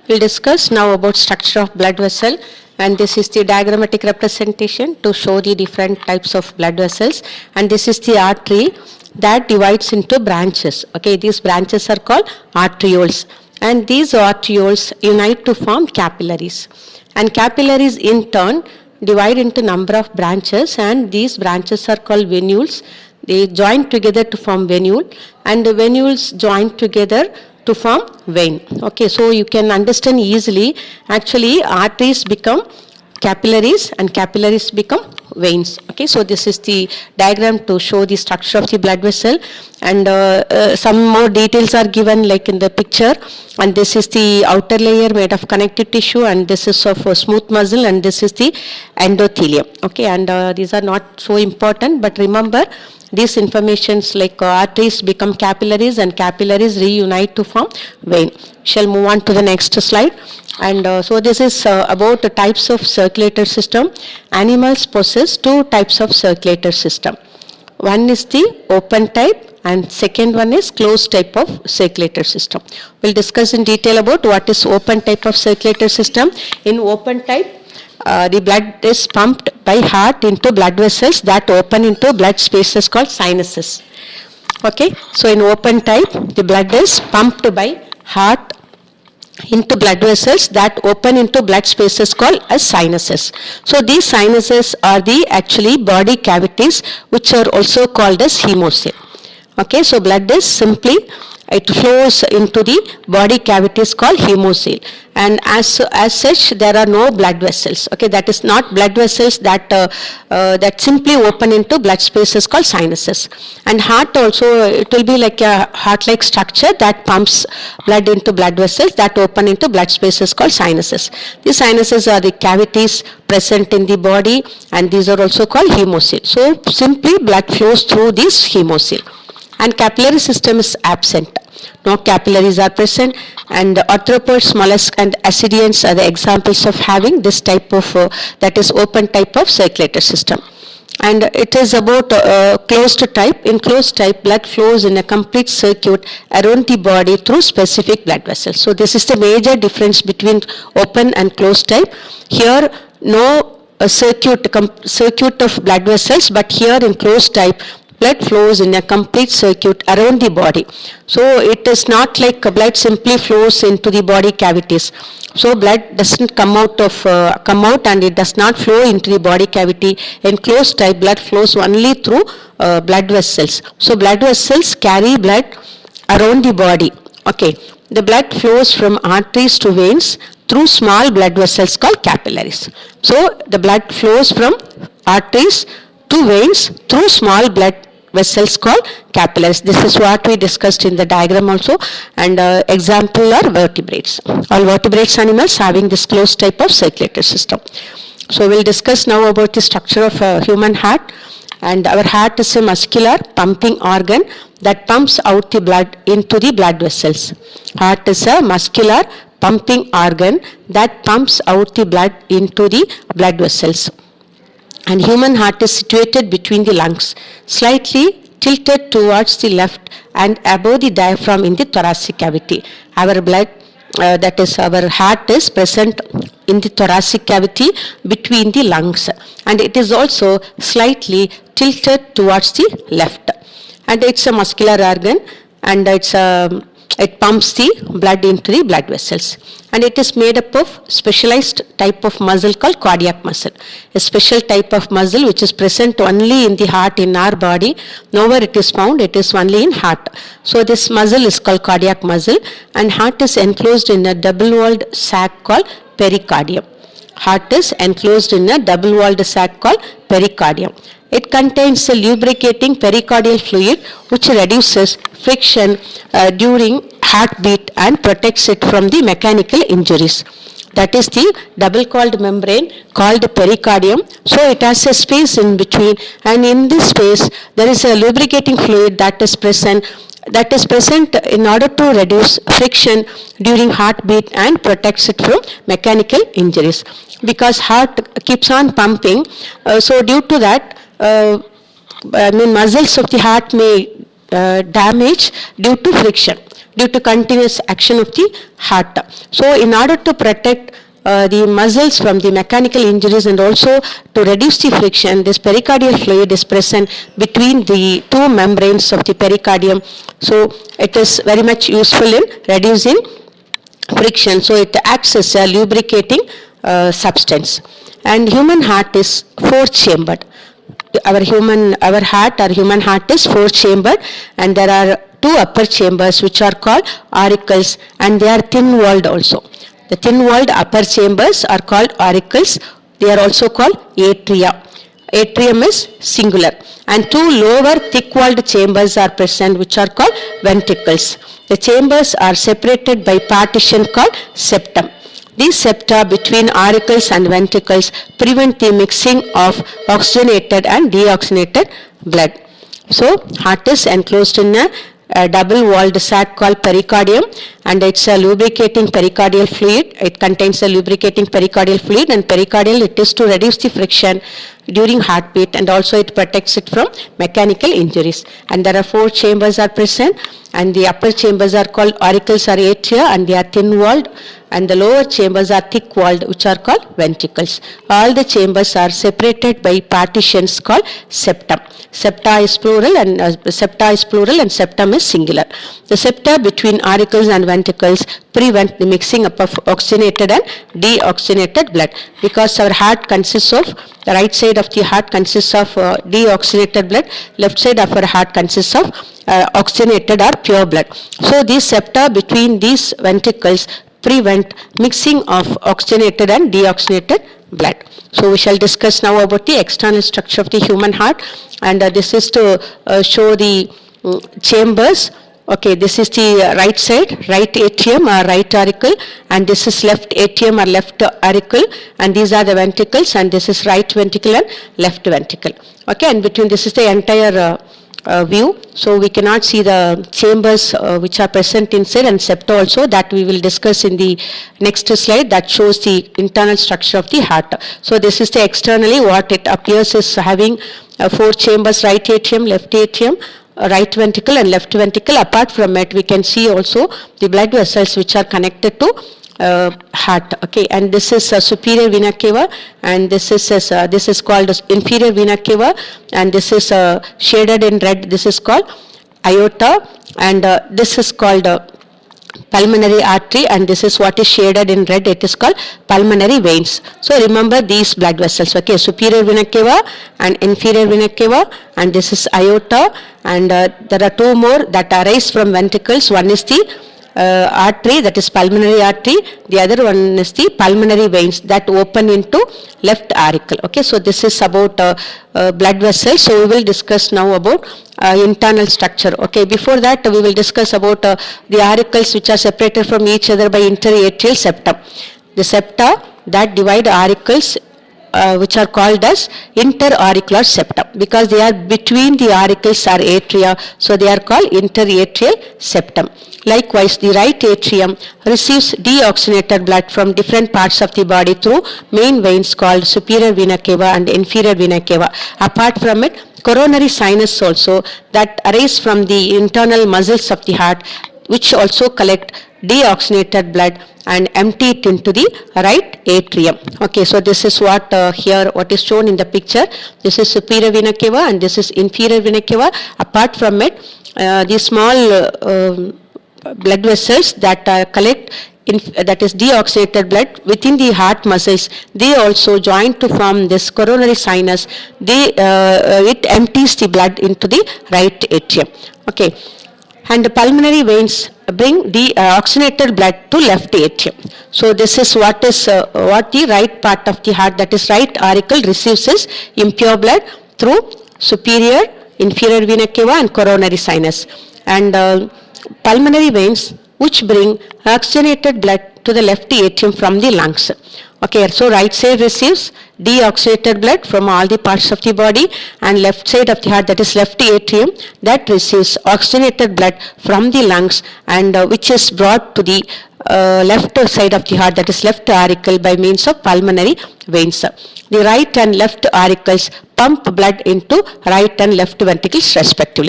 We'll discuss now about structure of blood vessel, and this is the diagrammatic representation to show the different types of blood vessels, and this is the artery that divides into branches. Okay, these branches are called arterioles, and these arterioles unite to form capillaries, and capillaries in turn divide into number of branches, and these branches are called venules. They join together to form venule, and the venules join together to form vein. Okay, so you can understand easily, actually arteries become capillaries and capillaries become veins. Okay, so this is the diagram to show the structure of the blood vessel, and some more details are given like in the picture, and this is the outer layer made of connective tissue, and this is of smooth muscle, and this is the endothelium. Okay, and these are not so important, but remember these informations like arteries become capillaries and capillaries reunite to form vein. Shall move on to the next slide. And so this is about the types of circulatory system. Animals possess two types of circulatory system. One is the open type and second one is closed type of circulatory system. We'll discuss in detail about what is open type of circulatory system. In open type, the blood is pumped by heart into blood vessels that open into blood spaces called sinuses. Okay, so in open type, the blood is pumped by heart into blood vessels that open into blood spaces called as sinuses. So these sinuses are the actually body cavities which are also called as hemocoel. Okay, so blood is simply, it flows into the body cavities called hemocoel, and as such there are no blood vessels. Okay, that is not blood vessels that simply open into blood spaces called sinuses. And heart also, it will be like a heart-like structure that pumps blood into blood vessels that open into blood spaces called sinuses. These sinuses are the cavities present in the body, and these are also called hemocoel. So simply blood flows through this hemocoel. And capillary system is absent. No capillaries are present, and arthropods, mollusks and ascidians are the examples of having this type of, that is open type of circulatory system. And it is about closed type. In closed type, blood flows in a complete circuit around the body through specific blood vessels. So this is the major difference between open and closed type. Here, no circuit of blood vessels, but here in closed type, blood flows in a complete circuit around the body. So it is not like blood simply flows into the body cavities. So blood doesn't come out and it does not flow into the body cavity. In closed type, blood flows only through blood vessels. So blood vessels carry blood around the body. Okay, the blood flows from arteries to veins through small blood vessels called capillaries. So the blood flows from arteries to veins through small blood vessels called capillaries. This is what we discussed in the diagram also, and example are vertebrates. All vertebrates animals having this closed type of circulatory system. So we'll discuss now about the structure of a human heart. And our heart is a muscular pumping organ that pumps out the blood into the blood vessels. Heart is a muscular pumping organ that pumps out the blood into the blood vessels. And human heart is situated between the lungs, slightly tilted towards the left and above the diaphragm in the thoracic cavity. Our blood, that is our heart, is present in the thoracic cavity between the lungs, and it is also slightly tilted towards the left. And it's a muscular organ, and it pumps the blood into the blood vessels. And it is made up of specialized type of muscle called cardiac muscle. A special type of muscle which is present only in the heart in our body. Nowhere it is found, it is only in heart. So this muscle is called cardiac muscle, and heart is enclosed in a double-walled sac called pericardium. Heart is enclosed in a double-walled sac called pericardium. It contains a lubricating pericardial fluid which reduces friction during heartbeat and protects it from the mechanical injuries. That is the double-walled membrane called pericardium. So it has a space in between, and in this space there is a lubricating fluid that is present in order to reduce friction during heartbeat and protects it from mechanical injuries. Because heart keeps on pumping, so due to that, muscles of the heart may damage due to friction. due to continuous action of the heart. So in order to protect the muscles from the mechanical injuries and also to reduce the friction, this pericardial fluid is present between the two membranes of the pericardium. So it is very much useful in reducing friction. So it acts as a lubricating substance. And human heart is four-chambered. Our human heart is four-chambered, and there are two upper chambers which are called auricles, and they are thin-walled also. The thin-walled upper chambers are called auricles. They are also called atria. Atrium is singular. And two lower thick-walled chambers are present which are called ventricles. The chambers are separated by partition called septum. These septa between auricles and ventricles prevent the mixing of oxygenated and deoxygenated blood. So, heart is enclosed in a double-walled sac called pericardium, and it's a lubricating pericardial fluid. It contains a lubricating pericardial fluid, and pericardial it is to reduce the friction during heartbeat, and also it protects it from mechanical injuries. And there are four chambers are present, and the upper chambers are called auricles or atria, and they are thin-walled, and the lower chambers are thick-walled, which are called ventricles. All the chambers are separated by partitions called septum. Septa is plural and septum is singular. The septa between auricles and ventricles prevent the mixing up of oxygenated and deoxygenated blood, because our heart consists of, the right side of the heart consists of deoxygenated blood, left side of our heart consists of oxygenated or pure blood. So these septa between these ventricles prevent mixing of oxygenated and deoxygenated blood. So we shall discuss now about the external structure of the human heart, and this is to show the chambers. Okay, this is the right side, right atrium or right auricle, and this is left atrium or left auricle, and these are the ventricles, and this is right ventricle and left ventricle. Okay, and between this is the entire view. So we cannot see the chambers which are present inside, and septa also, that we will discuss in the next slide, that shows the internal structure of the heart. So this is the externally what it appears is having four chambers, right atrium, left atrium, right ventricle and left ventricle. Apart from it, we can see also the blood vessels which are connected to heart. Okay, and this is superior vena cava, and this is called inferior vena cava, and this is shaded in red. This is called aorta, and this is called pulmonary artery, and this is what is shaded in red. It is called pulmonary veins. So remember these blood vessels. Okay, superior vena cava and inferior vena cava, and this is aorta, and there are two more that arise from ventricles. One is the artery, that is pulmonary artery. The other one is the pulmonary veins that open into left auricle. Okay, so this is about blood vessels. So we will discuss now about internal structure. Okay, before that we will discuss about the auricles which are separated from each other by interatrial septum. The septa that divide auricles which are called as interauricular septum, because they are between the auricles or atria, so they are called interatrial septum. Likewise, the right atrium receives deoxygenated blood from different parts of the body through main veins called superior vena cava and inferior vena cava. Apart from it, coronary sinus also that arise from the internal muscles of the heart, which also collect deoxygenated blood and empty it into the right atrium. Okay, so this is what here what is shown in the picture. This is superior vena cava and this is inferior vena cava. Apart from it, the small blood vessels that collect that is deoxygenated blood within the heart muscles, they also join to form this coronary sinus. It empties the blood into the right atrium. Okay, and the pulmonary veins bring oxygenated blood to left atrium. So this is what the right part of the heart, that is right auricle, receives is impure blood through superior, inferior vena cava and coronary sinus, and pulmonary veins which bring oxygenated blood to the left atrium from the lungs. Okay, so right side receives deoxygenated blood from all the parts of the body, and left side of the heart, that is left atrium, that receives oxygenated blood from the lungs, and which is brought to the left side of the heart, that is left auricle, by means of pulmonary veins. The right and left auricles pump blood into right and left ventricles respectively.